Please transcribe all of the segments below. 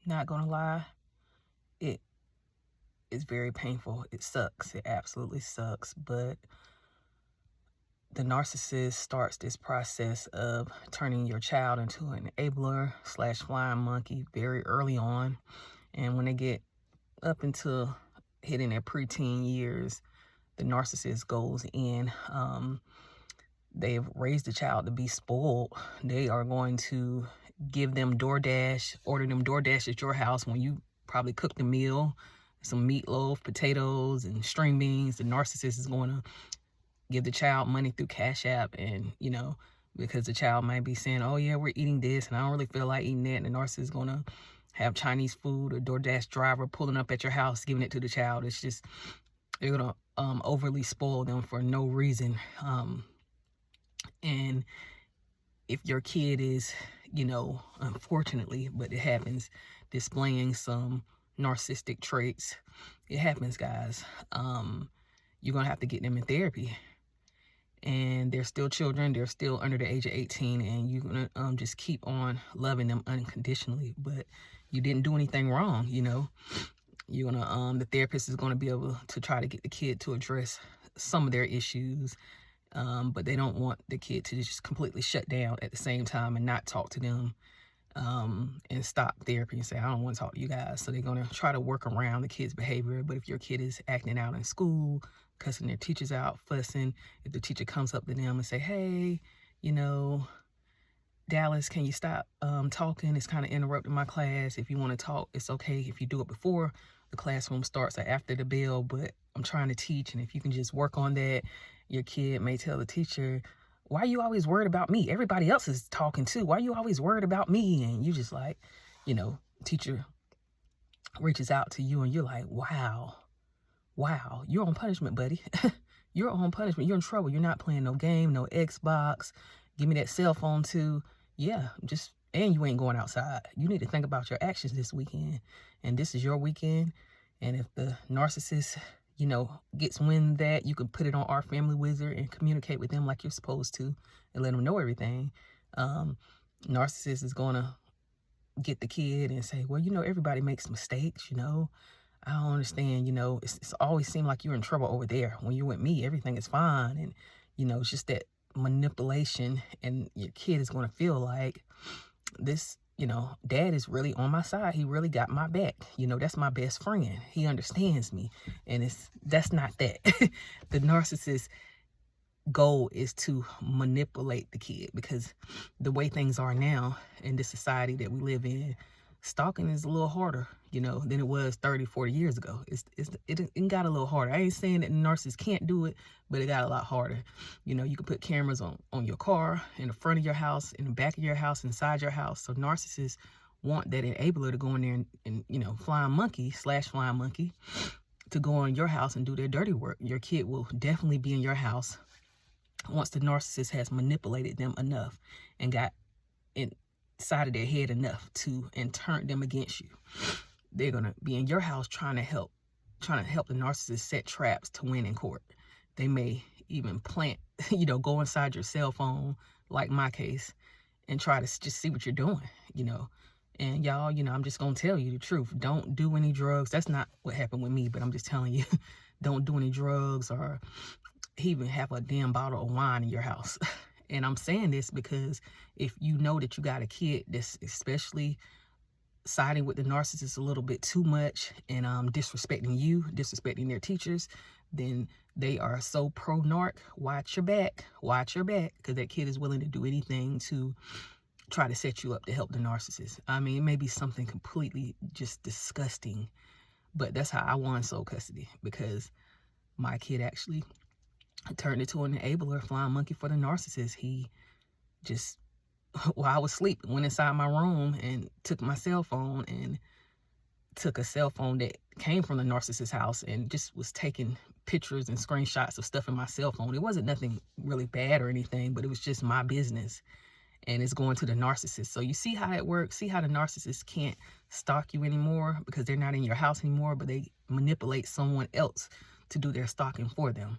Not gonna lie, it is very painful. It sucks. It absolutely sucks. But the narcissist starts this process of turning your child into an enabler slash flying monkey very early on. And when they get up into hitting their preteen years, the narcissist goes in. They've raised the child to be spoiled. They are going to give them DoorDash, order them DoorDash at your house when you probably cooked a meal, some meatloaf, potatoes, and string beans. The narcissist is going to give the child money through Cash App, and because the child might be saying, oh yeah, we're eating this and I don't really feel like eating that, and the narcissist is going to have Chinese food or DoorDash driver pulling up at your house giving it to the child. It's just, they're going to overly spoil them for no reason. And if your kid is, unfortunately, but it happens, displaying some narcissistic traits, it happens, guys. You're going to have to get them in therapy. And they're still children. They're still under the age of 18. And you're going to just keep on loving them unconditionally. But you didn't do anything wrong, You're going to, the therapist is going to be able to try to get the kid to address some of their issues. But they don't want the kid to just completely shut down at the same time and not talk to them, and stop therapy and say, I don't want to talk to you guys. So they're going to try to work around the kid's behavior. But if your kid is acting out in school, cussing their teachers out, fussing, if the teacher comes up to them and say, hey, Dallas, can you stop talking? It's kind of interrupting my class. If you want to talk, it's okay if you do it before the classroom starts or after the bell, but I'm trying to teach, and if you can just work on that. Your kid may tell the teacher, why are you always worried about me? Everybody else is talking too. Why are you always worried about me? And you just like, teacher reaches out to you and you're like, wow, you're on punishment, buddy. You're on punishment. You're in trouble. You're not playing no game, no Xbox. Give me that cell phone too. Yeah, and you ain't going outside. You need to think about your actions this weekend. And this is your weekend. And if the narcissist gets wind that, you can put it on our family wizard and communicate with them like you're supposed to and let them know everything. Narcissist is going to get the kid and say, well, everybody makes mistakes, I don't understand, it's always seemed like you're in trouble over there. When you're with me, everything is fine. And, it's just that manipulation, and your kid is going to feel like this, dad is really on my side. He really got my back. That's my best friend. He understands me. And that's not that. The narcissist goal is to manipulate the kid, because the way things are now in this society that we live in, stalking is a little harder, than it was 30, 40 years ago. It got a little harder. I ain't saying that the narcissist can't do it, but it got a lot harder. You can put cameras on your car, in the front of your house, in the back of your house, inside your house. So narcissists want that enabler to go in there and flying monkey to go in your house and do their dirty work. Your kid will definitely be in your house once the narcissist has manipulated them enough and got inside of their head enough and turn them against you. They're going to be in your house trying to help the narcissist set traps to win in court. They may even plant, go inside your cell phone, like my case, and try to just see what you're doing, And y'all, I'm just going to tell you the truth. Don't do any drugs. That's not what happened with me, but I'm just telling you, don't do any drugs or even have a damn bottle of wine in your house. And I'm saying this because if you know that you got a kid that's especially siding with the narcissist a little bit too much and disrespecting you, disrespecting their teachers, then they are so pro-narc. Watch your back, because that kid is willing to do anything to try to set you up to help the narcissist. I mean, it may be something completely just disgusting, but that's how I won sole custody, because my kid actually turned into an enabler, flying monkey for the narcissist. He just, while I was asleep, went inside my room and took my cell phone, and took a cell phone that came from the narcissist's house, and just was taking pictures and screenshots of stuff in my cell phone. It wasn't nothing really bad or anything, but it was just my business, and it's going to the narcissist. So you see how it works. See how the narcissist can't stalk you anymore because they're not in your house anymore, but they manipulate someone else to do their stalking for them.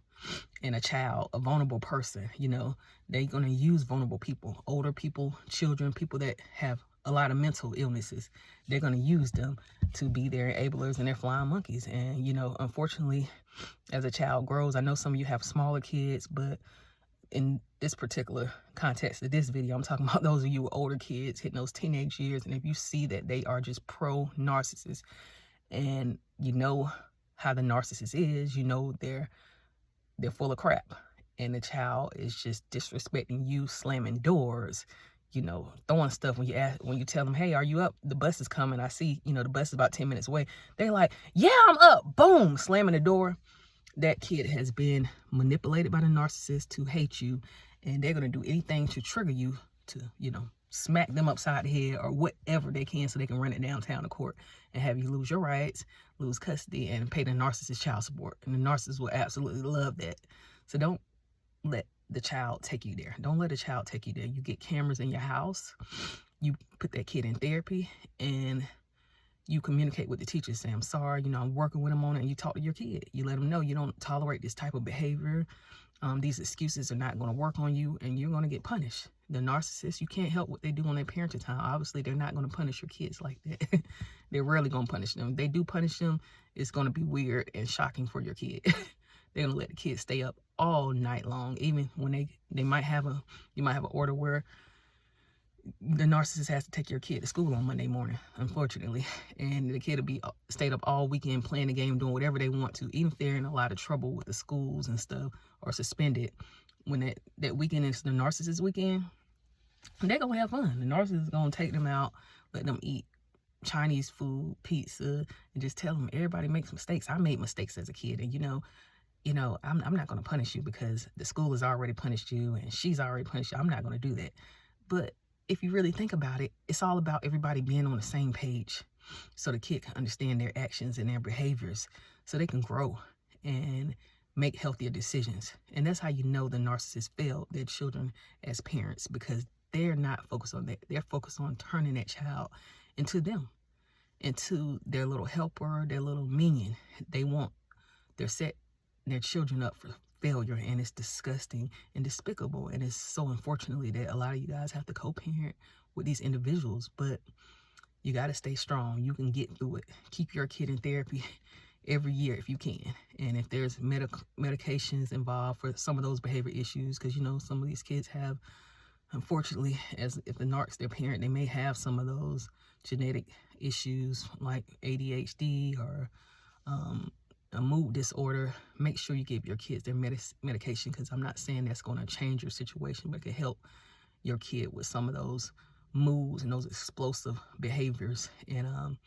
And a child, a vulnerable person, they're going to use vulnerable people, older people, children, people that have a lot of mental illnesses. They're going to use them to be their enablers and their flying monkeys. And, you know, unfortunately, as a child grows, I know some of you have smaller kids, but in this particular context of this video, I'm talking about those of you with older kids hitting those teenage years. And if you see that they are just pro narcissists, and you know how the narcissist is, you know they're full of crap, and the child is just disrespecting you, slamming doors, you know, throwing stuff when you tell them, hey, are you up? The bus is coming. I see, you know, the bus is about 10 minutes away. They're like, yeah, I'm up. Boom, slamming the door. That kid has been manipulated by the narcissist to hate you, and they're going to do anything to trigger you to, you know, smack them upside the head or whatever they can so they can run it downtown to court and have you lose your rights, lose custody, and pay the narcissist child support. And the narcissist will absolutely love that. So don't let the child take you there. Don't let a child take you there. You get cameras in your house. You put that kid in therapy, and you communicate with the teacher, say, I'm sorry, you know, I'm working with them on it, and you talk to your kid. You let them know you don't tolerate this type of behavior. These excuses are not going to work on you, and you're going to get punished. The narcissist, you can't help what they do on their parenting time. Obviously, they're not going to punish your kids like that. They're rarely going to punish them. If they do punish them, it's going to be weird and shocking for your kid. They're going to let the kids stay up all night long, even when you might have an order where the narcissist has to take your kid to school on Monday morning, unfortunately, and the kid will be stayed up all weekend playing the game, doing whatever they want to, even if they're in a lot of trouble with the schools and stuff or suspended. When that weekend is the narcissist weekend, they're gonna have fun. The narcissist is gonna take them out, let them eat Chinese food, pizza, and just tell them everybody makes mistakes. I made mistakes as a kid, and you know, I'm not gonna punish you because the school has already punished you and she's already punished you. I'm not gonna do that. But if you really think about it, it's all about everybody being on the same page so the kid can understand their actions and their behaviors so they can grow and make healthier decisions. And that's how you know the narcissists failed their children as parents, because they're not focused on that. They're focused on turning that child into them, into their little helper, their little minion. They're setting their children up for failure, and it's disgusting and despicable. And it's so unfortunately that a lot of you guys have to co-parent with these individuals, but you got to stay strong. You can get through it. Keep your kid in therapy every year if you can, and if there's medications involved for some of those behavior issues, because you know some of these kids have, unfortunately, as if the narc's their parent, they may have some of those genetic issues like ADHD or a mood disorder. Make sure you give your kids their medication, because I'm not saying that's going to change your situation, but it can help your kid with some of those moods and those explosive behaviors. And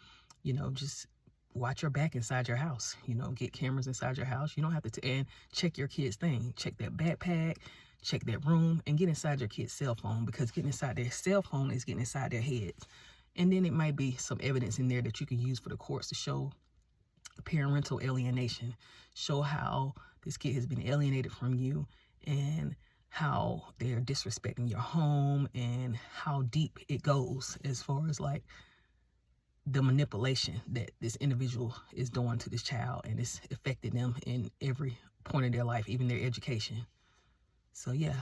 you know, just watch your back inside your house. You know, get cameras inside your house. You don't have to and check your kid's thing. Check that backpack, check that room, and get inside your kid's cell phone, because getting inside their cell phone is getting inside their heads. And then it might be some evidence in there that you can use for the courts to show parental alienation, show how this kid has been alienated from you and how they're disrespecting your home and how deep it goes as far as like the manipulation that this individual is doing to this child, and it's affected them in every point of their life, even their education. So yeah,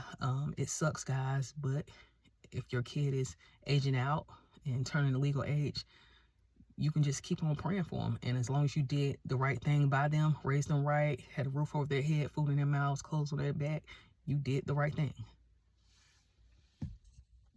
it sucks, guys, but if your kid is aging out and turning the legal age, you can just keep on praying for them. And as long as you did the right thing by them, raised them right, had a roof over their head, food in their mouths, clothes on their back, you did the right thing.